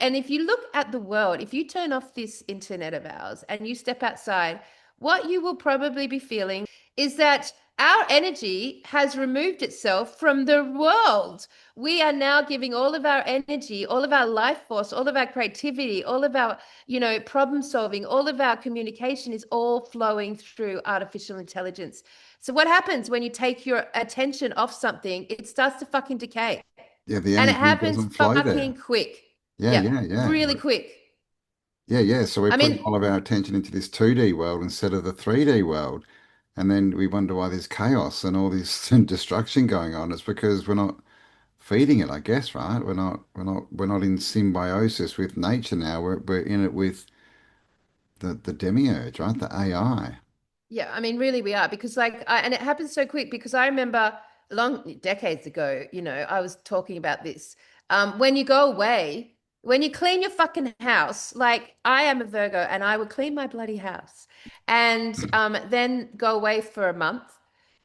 and if you look at the world, if you turn off this internet of ours and you step outside, what you will probably be feeling is that our energy has removed itself from the world. We are now giving all of our energy, all of our life force, all of our creativity, all of our, problem solving, all of our communication is all flowing through artificial intelligence. So what happens when you take your attention off something? It starts to fucking decay. Yeah, the And it energy happens doesn't flow there. fucking quick. Yeah, Yeah, yeah, yeah. really quick. Yeah, yeah. So we're I putting mean, all of our attention into this 2D world instead of the 3D world. And then we wonder why there's chaos and all this destruction going on. It's because we're not feeding it, I guess, right? We're not in symbiosis with nature now. We're in it with the demiurge, right? The AI. yeah, I mean, really, we are because, and it happens so quick because I remember long decades ago, I was talking about this. When you go away, when you clean your fucking house, like I am a Virgo and I would clean my bloody house and then go away for a month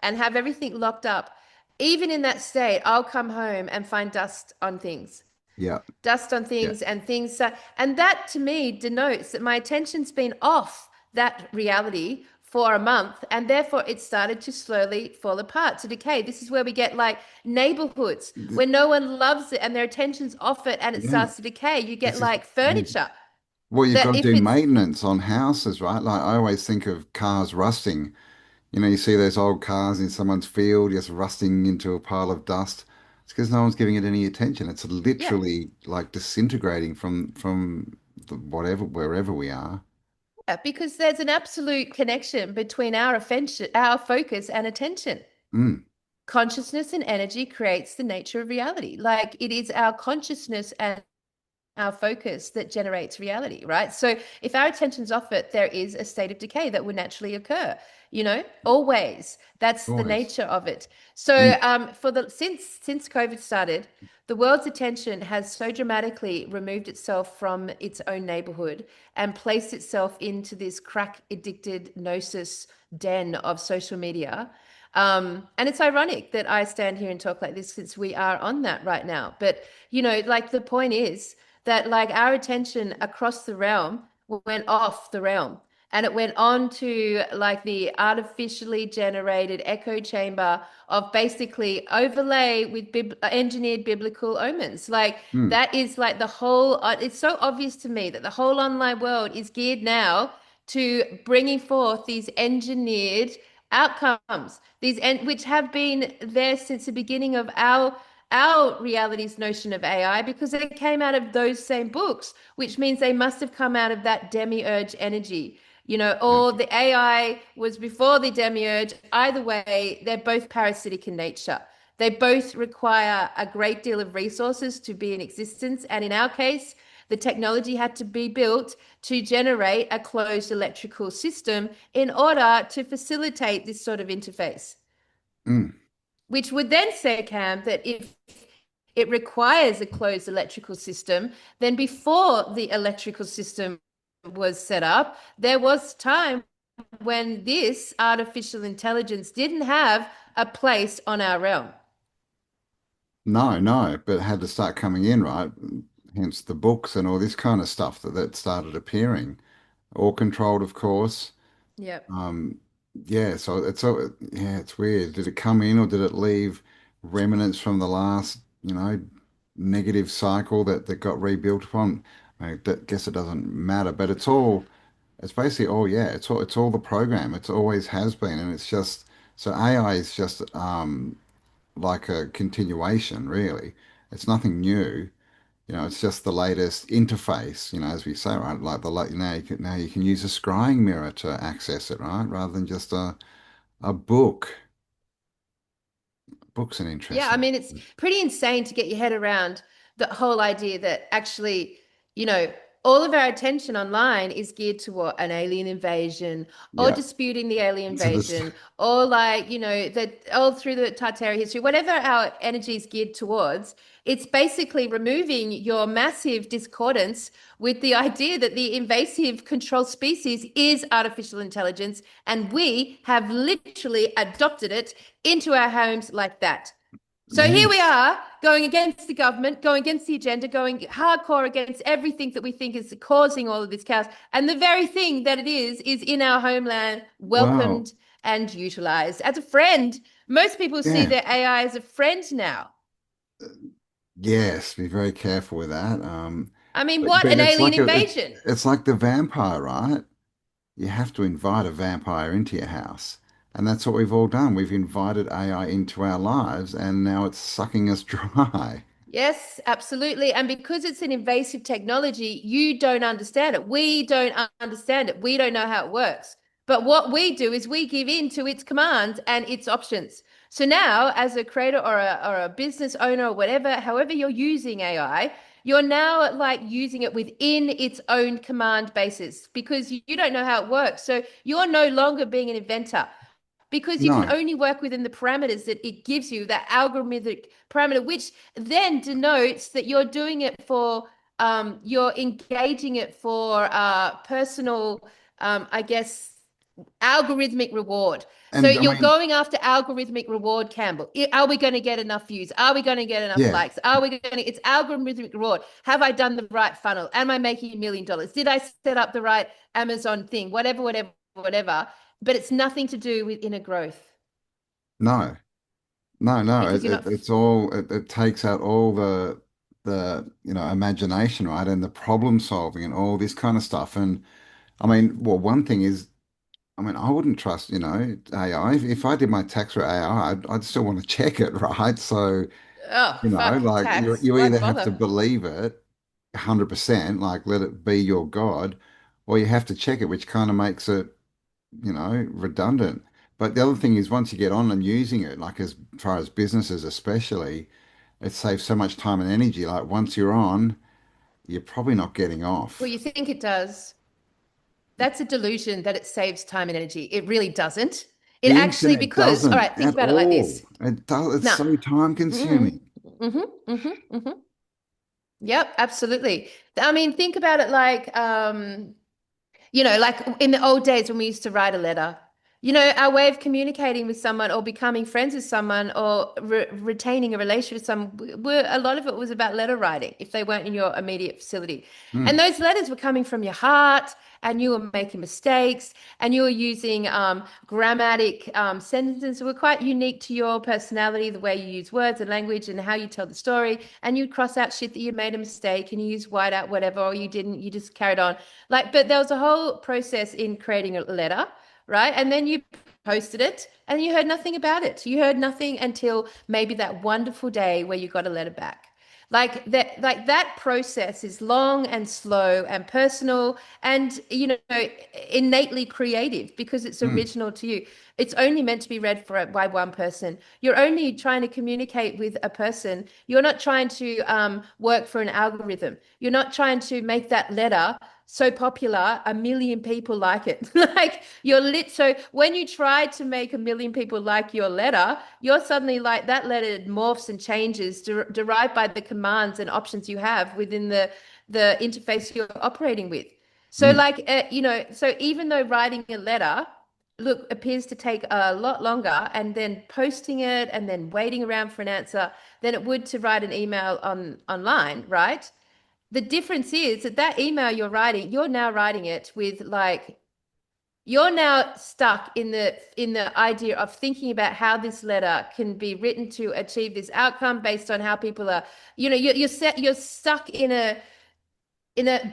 and have everything locked up. Even in that state, I'll come home and find Yeah, dust on yeah. things and things. And that to me denotes that my attention's been off that reality for a month, and therefore it started to slowly fall apart, to decay. This is where we get like neighborhoods Th- where no one loves it and their attention's off it and it Yeah. starts to decay. You get This is like yeah. furniture Well, you've got that to if do it's, maintenance on houses, right? Like I always think of cars rusting. You see those old cars in someone's field just rusting into a pile of dust. It's because no one's giving it any attention. It's yeah, literally like disintegrating from whatever wherever we are. yeah, because there's an absolute connection between our offension, our focus and attention. Mm, Consciousness and energy creates the nature of reality. Like it is our consciousness and our focus that generates reality, right? So if our attention's off it, there is a state of decay that would naturally occur, always. That's the always. nature of it. So Mm, for the since COVID started, the world's attention has so dramatically removed itself from its own neighborhood and placed itself into this crack addicted gnosis den of social media. And it's ironic that I stand here and talk like this since we are on that right now. But, like the point is that like our attention across the realm went off the realm and it went on to like the artificially generated echo chamber of basically overlay with engineered biblical omens. Like mm. that is like the whole, it's so obvious to me that the whole online world is geared now to bringing forth these engineered outcomes, which have been there since the beginning of our reality's notion of AI because they came out of those same books, which means they must have come out of that demiurge energy, Yeah. or the AI was before the demiurge. Either way, they're both parasitic in nature. They both require a great deal of resources to be in existence. And in our case, the technology had to be built to generate a closed electrical system in order to facilitate this sort of interface, Mm. which would then say, Cam, that if it requires a closed electrical system, then before the electrical system was set up, there was time when this artificial intelligence didn't have a place on our realm. No, no, but it had to start coming in, right? Hence the books and all this kind of stuff that started appearing. All controlled, of course. Yep. Um, yeah, yeah, it's weird. Did it come in or did it leave remnants from the last, negative cycle that got rebuilt upon? Guess it doesn't matter, but it's basically all, yeah, it's all the program. It's always has been, and it's just so AI is just like a continuation, really. It's nothing new. It's just the latest interface, as we say, right? Like now you can use a scrying mirror to access it, right? Rather than just a book. Book's an Yeah, I interesting. mean, it's pretty insane to get your head around the whole idea that actually, you know, all of our attention online is geared toward an alien invasion or Yeah. disputing the alien So this, invasion or like, that all through the Tartaria history, whatever our energy is geared towards, it's basically removing your massive discordance with the idea that the invasive control species is artificial intelligence and we have literally adopted it into our homes like that. So here we Yes. are going against the government, going against the agenda, going hardcore against everything that we think is causing all of this chaos. And the very thing that it is in our homeland, Well, welcomed and utilized as a friend. Most people see yeah. their AI as a friend now. Yes, be very careful with that. I mean, But, what but an it's alien like invasion. it's like the vampire, right? You have to invite a vampire into your house. And that's what we've all done. We've invited AI into our lives and now it's sucking us dry. Yes, absolutely. And because it's an invasive technology, you don't understand it. We don't understand it. We don't know how it works. But what we do is we give in to its commands and its options. So now, as a creator or a business owner or whatever, however you're using AI, you're now like using it within its own command basis because you don't know how it works. So you're no longer being an inventor because you can No. only work within the parameters that it gives you, that algorithmic parameter, which then denotes that you're doing it for, you're engaging it for personal, I guess, algorithmic reward. So And I you're mean, going after algorithmic reward, Campbell. Are we going to get enough views? Are we going to get enough yeah, likes? Are we going to, it's algorithmic reward. Have I done the right funnel? Am I making $1 million? Did I set up the right Amazon thing? Whatever, whatever, whatever. But it's nothing to do with inner growth no. No, no, because you're not. it's all it takes out all imagination, right? And the problem solving and all this kind of stuff. And I mean, well, one thing is, I mean, I wouldn't trust, AI. If I did my tax for AI, I'd still want to check it, right? So, Oh, fuck like tax. you Why either have to bother? believe it 100%, like let it be your God, or you have to check it, which kind of makes it redundant. But the other thing is once you get on and using it, like as far as businesses especially, it saves so much time and energy. Like once you're on, you're probably not getting Well, off. you think it does. That's a delusion that it saves time and energy. It really doesn't. It The actually, internet because, all doesn't right, think at about it like all. this. It does, it's Nah. so time consuming. Mm-hmm. Yep, absolutely. I mean, think about it like, like in the old days when we used to write a letter, our way of communicating with someone or becoming friends with someone or retaining a relationship with someone, a lot of it was about letter writing if they weren't in your immediate vicinity. And Hmm. those letters were coming from your heart and you were making mistakes and you were using grammatic sentences that were quite unique to your personality, the way you use words and language and how you tell the story. And you'd cross out shit that you made a mistake and you use white out whatever, or you didn't, you just carried on. Like, but there was a whole process in creating a letter, right? And then you posted it and you heard nothing about it. You heard nothing until maybe that wonderful day where you got a letter back. Like that process is long and slow and personal and innately creative because it's Hmm. original to you. It's only meant to be read by one person. You're only trying to communicate with a person. You're not trying to work for an algorithm. You're not trying to make that letter so popular, 1 million people like it. Like you're lit. So when you try to make 1 million people like your letter, you're suddenly like that letter morphs and changes derived by the commands and options you have within the interface you're operating with. So Hmm. like so even though writing a letter look appears to take a lot longer and then posting it and then waiting around for an answer than it would to write an email online, right? The difference is that that email you're now writing it with like you're now stuck in the idea of thinking about how this letter can be written to achieve this outcome based on how people are, you're stuck in a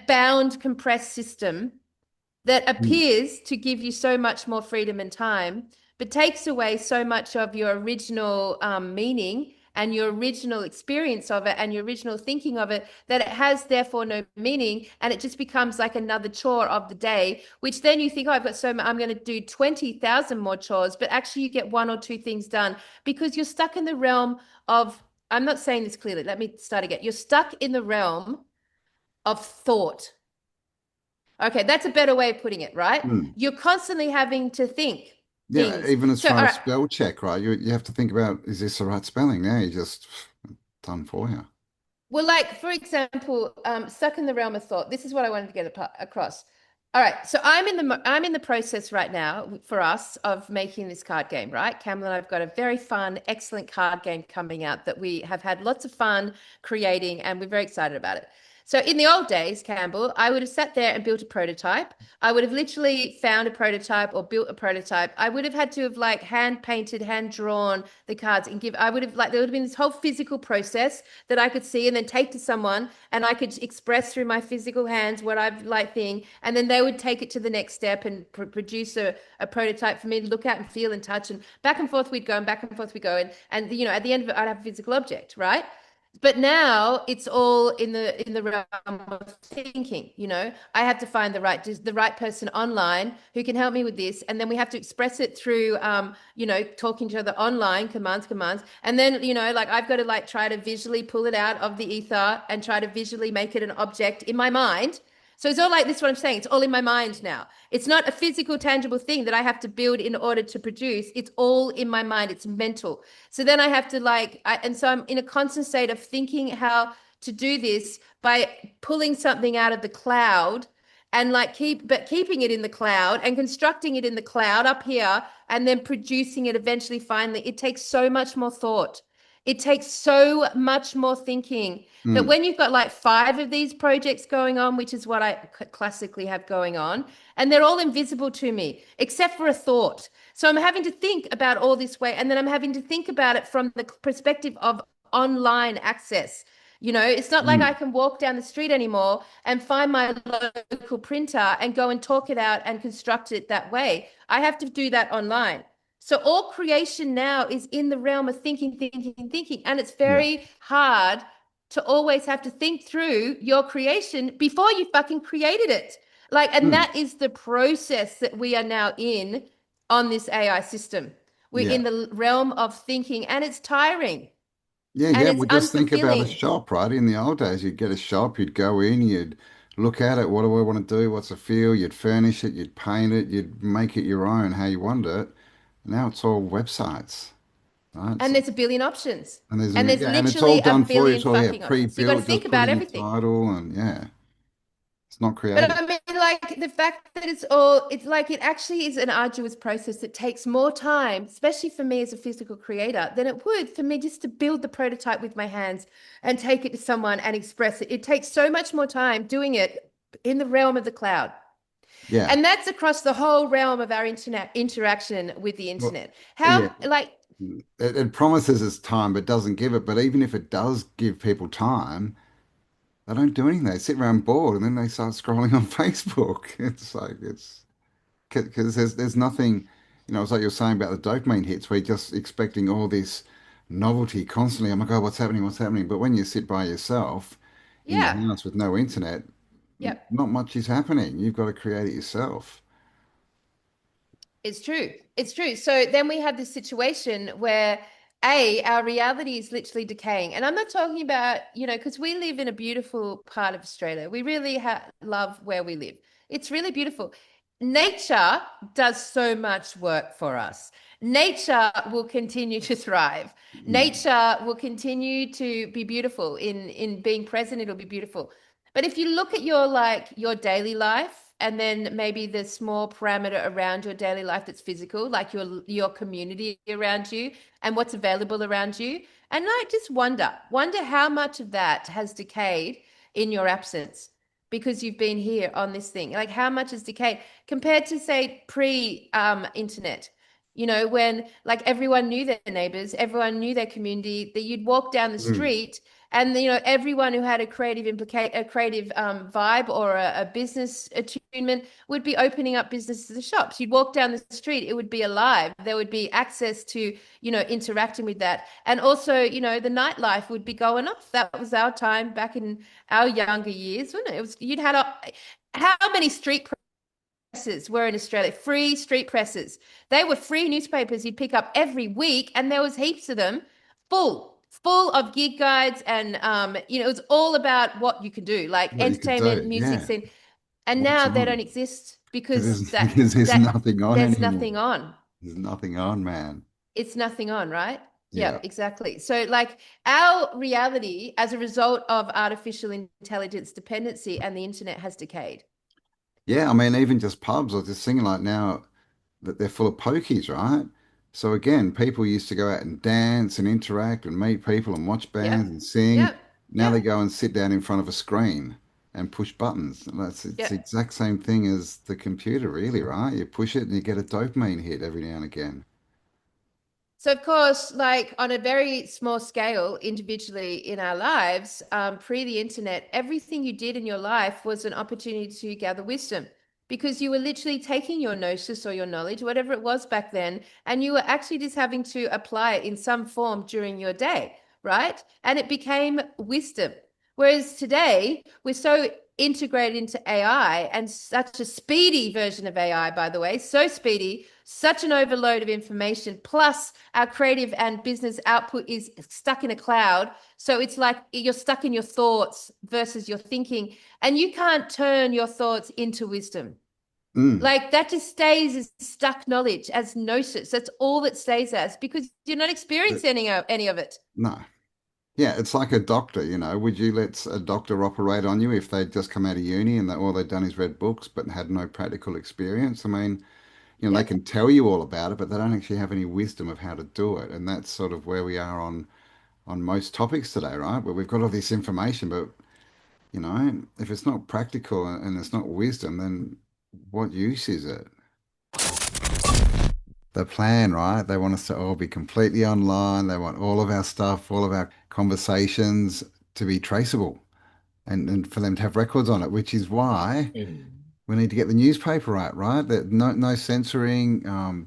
bound compressed system that Hmm. appears to give you so much more freedom and time, but takes away so much of your original meaning and your original experience of it and your original thinking of it, that it has therefore no meaning. And it just becomes like another chore of the day, which then you think, oh, I've got so much, I'm going to do 20,000 more chores, but actually you get one or two things done because you're stuck in the realm of, I'm not saying this clearly. Let me start again. You're stuck in the realm of thought. Okay, that's a better way of putting it, right? Hmm. You're constantly having to think Yeah, things. even as So, far all as right. spell check, right? You have to think about, is this the right spelling? Now you just done for you. Well, like for example, stuck in the realm of thought. This is what I wanted to get across. All right, so I'm in the process right now for us of making this card game, right? Cameron and I've got a very fun, excellent card game coming out that we have had lots of fun creating, and we're very excited about it. So in the old days, Campbell, I would have sat there and built a prototype. I would have literally found a prototype or built a prototype. I would have had to have like hand painted, hand drawn the cards and I would have like there would have been this whole physical process that I could see and then take to someone and I could express through my physical hands what I've like thing, and then they would take it to the next step and produce a prototype for me to look at and feel and touch, and back and forth we'd go and back and forth we go, and at the end of it I'd have a physical object, right? But now it's all in the realm of thinking. I have to find the right person online who can help me with this, and then we have to express it through talking to each other online, commands, and then like I've got to like try to visually pull it out of the ether and try to visually make it an object in my mind. So it's all like this, what I'm saying. It's all in my mind now. It's not a physical, tangible thing that I have to build in order to produce. It's all in my mind. It's mental. So then I have to and so I'm in a constant state of thinking how to do this by pulling something out of the cloud and keeping it in the cloud and constructing it in the cloud up here and then producing it eventually, finally. It takes so much more thought. It takes so much more thinking that Mm, when you've got like five of these projects going on, which is what I classically have going on, and they're all invisible to me, except for a thought. So I'm having to think about all this way, and then I'm having to think about it from the perspective of online access. It's not like I mm, can walk down the street anymore and find my local printer and go and talk it out and construct it that way. I have to do that online. So all creation now is in the realm of thinking, thinking, thinking. And it's yeah. very hard to always have to think through your creation before you fucking created it. And Mm, that is the process that we are now in on this AI system. We're yeah. in the realm of thinking, and it's tiring Yeah, and yeah. it's Well, just think about a unfulfilling. shop, right? In the old days, you'd get a shop, you'd go in, you'd look at it. What do I want to do? What's the feel? You'd furnish it, you'd paint it, you'd make it your own, how you want it. Now it's all websites, right? And there's a billion options. And And there's yeah, and it's literally all a done for you. billion It's all, yeah, fucking options. So you got to pre-built. think Just put about in your everything. title, and yeah, it's not But creative. I mean, like the fact that it's like it actually is an arduous process that takes more time, especially for me as a physical creator, than it would for me just to build the prototype with my hands and take it to someone and express it. It takes so much more time doing it in the realm of the cloud. Yeah. And that's across the whole realm of our internet interaction with the Well, internet. yeah. It promises us time, but doesn't give it. But even if it does give people time, they don't do anything. They sit around bored, and then they start scrolling on Facebook. It's like it's because there's nothing, it's like you're saying about the dopamine hits, where you're just expecting all this novelty constantly. Oh my God, what's happening? What's happening? But when you sit by yourself in your Yeah. house with no internet, Yep. not much is happening. You've got to create it yourself. It's true. It's true. So then we have this situation where our reality is literally decaying. And I'm not talking about, because we live in a beautiful part of Australia. We really love where we live. It's really beautiful. Nature does so much work for us. Nature will continue to thrive. Mm, Nature will continue to be beautiful in being present. It'll be beautiful. But if you look at your daily life and then maybe the small parameter around your daily life that's physical, like your community around you and what's available around you, and like just wonder how much of that has decayed in your absence because you've been here on this thing. Like how much has decayed compared to say pre internet. When like everyone knew their neighbors, everyone knew their community, that you'd walk down the mm. street and everyone who had a creative vibe or a business attunement would be opening up businesses and shops. You'd walk down the street, it would be alive. There would be access to interacting with that, and also the nightlife would be going off. That was our time back in our younger years, wasn't it? It was you'd had how many street presses were in Australia? Free street presses. They were free newspapers you'd pick up every week, and there was heaps of them, full of gig guides, and it was all about what you could do, like What you could entertainment, do, music yeah. scene. And What's now they don't on? exist Because because there's, because there's nothing on there's nothing anymore. on. There's nothing on, man. It's nothing on, right? Yeah, Yeah. exactly. So, like, our reality as a result of artificial intelligence dependency and the internet has decayed. Yeah, I mean, even just pubs, I was just thinking like now that they're full of pokies, right? So again, people used to go out and dance and interact and meet people and watch bands Yep. and sing. Yep. Now Yep. they go and sit down in front of a screen and push buttons. And it's the Yep. exact same thing as the computer, really, right? You push it and you get a dopamine hit every now and again. So, of course, like on a very small scale, individually in our lives, pre the internet, everything you did in your life was an opportunity to gather wisdom because you were literally taking your gnosis or your knowledge, whatever it was back then, and you were actually just having to apply it in some form during your day, right? And it became wisdom. Whereas today, we're so integrated into AI and such a speedy version of AI, by the way, so speedy, such an overload of information. Plus, our creative and business output is stuck in a cloud. So it's like you're stuck in your thoughts versus your thinking, and you can't turn your thoughts into wisdom. Mm. Like that just stays as stuck knowledge, as gnosis. That's all that stays as because you're not That- experiencing any of it. No. Yeah, it's like a doctor, Would you let a doctor operate on you if they'd just come out of uni and that all they'd done is read books but had no practical experience? I mean, they Yep. can tell you all about it, but they don't actually have any wisdom of how to do it. And that's sort of where we are on most topics today, right? Where we've got all this information, but if it's not practical and it's not wisdom, then what use is it? The plan, right? They want us to all be completely online. They want all of our stuff, all of our conversations to be traceable and for them to have records on it, which is why Mm. we need to get the newspaper right? That no censoring,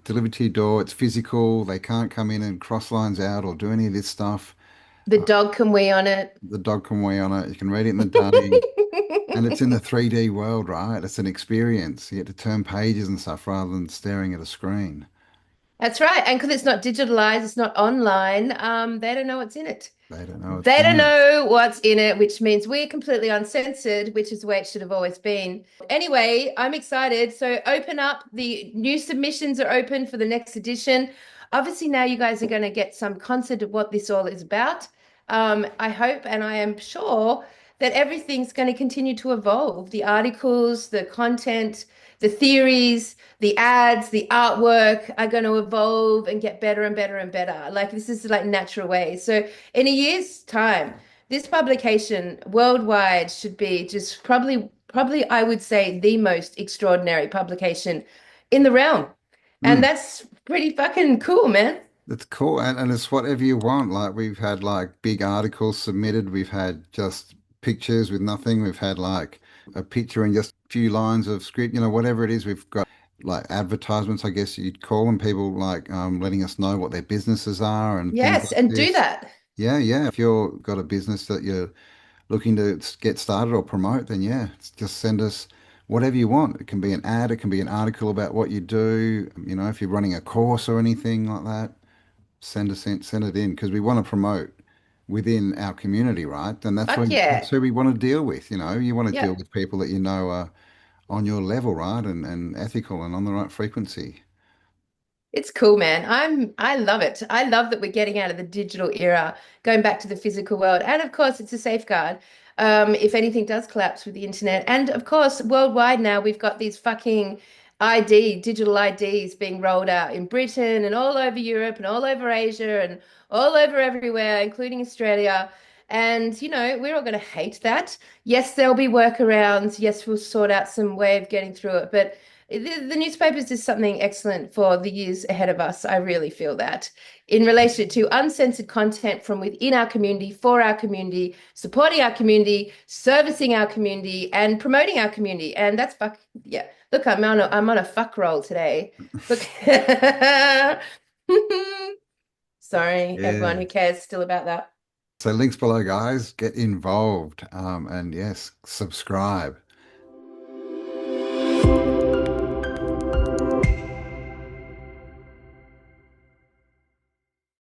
delivered to your door. It's physical. They can't come in and cross lines out or do any of this stuff. The dog can wee on it. The dog can weigh on it. You can read it in the day, and it's in the 3D world, right? It's an experience. You get to turn pages and stuff rather than staring at a screen. That's right. And because it's not digitalized, it's not online, they don't know what's in it. They don't know what's They don't in it. know what's in it, which means we're completely uncensored, which is the way it should have always been. Anyway, I'm excited. So open up. The new submissions are open for the next edition. Obviously, now you guys are going to get some concept of what this all is about. I hope and I am sure that everything's going to continue to evolve. The articles, the content, the theories, the ads, the artwork are going to evolve and get better and better and better. Like this is like natural way. So in a year's time, this publication worldwide should be just probably I would say the most extraordinary publication in the realm. And Mm. that's pretty fucking cool, man. It's cool, and it's whatever you want. Like we've had like big articles submitted. We've had just pictures with nothing. We've had like a picture and just a few lines of script. Whatever it is. We've got like advertisements, I guess you'd call them. People like letting us know what their businesses are and things Yes, like and do this. that. Yeah, yeah. If you've got a business that you're looking to get started or promote, then yeah, just send us whatever you want. It can be an ad, it can be an article about what you do. If you're running a course or anything like that, send it in because we want to promote within our community, right? And Fuck that's yeah. who we want to deal with. You want to deal Yep. with people that are on your level, right? And ethical and on the right frequency. It's cool, man. I love it. I love that we're getting out of the digital era, going back to the physical world. And of course, it's a safeguard. If anything does collapse with the internet. And of course, worldwide now we've got these fucking digital IDs being rolled out in Britain and all over Europe and all over Asia and all over everywhere, including Australia. And we're all going to hate that. Yes, there'll be workarounds. Yes, we'll sort out some way of getting through it. But the newspapers is something excellent for the years ahead of us. I really feel that in relation to uncensored content from within our community, for our community, supporting our community, servicing our community, and promoting our community. And that's fuck yeah. Look, I'm on a fuck roll today. Look. Sorry, everyone Yeah. who cares still about that. So links below, guys. Get involved. And yes, subscribe.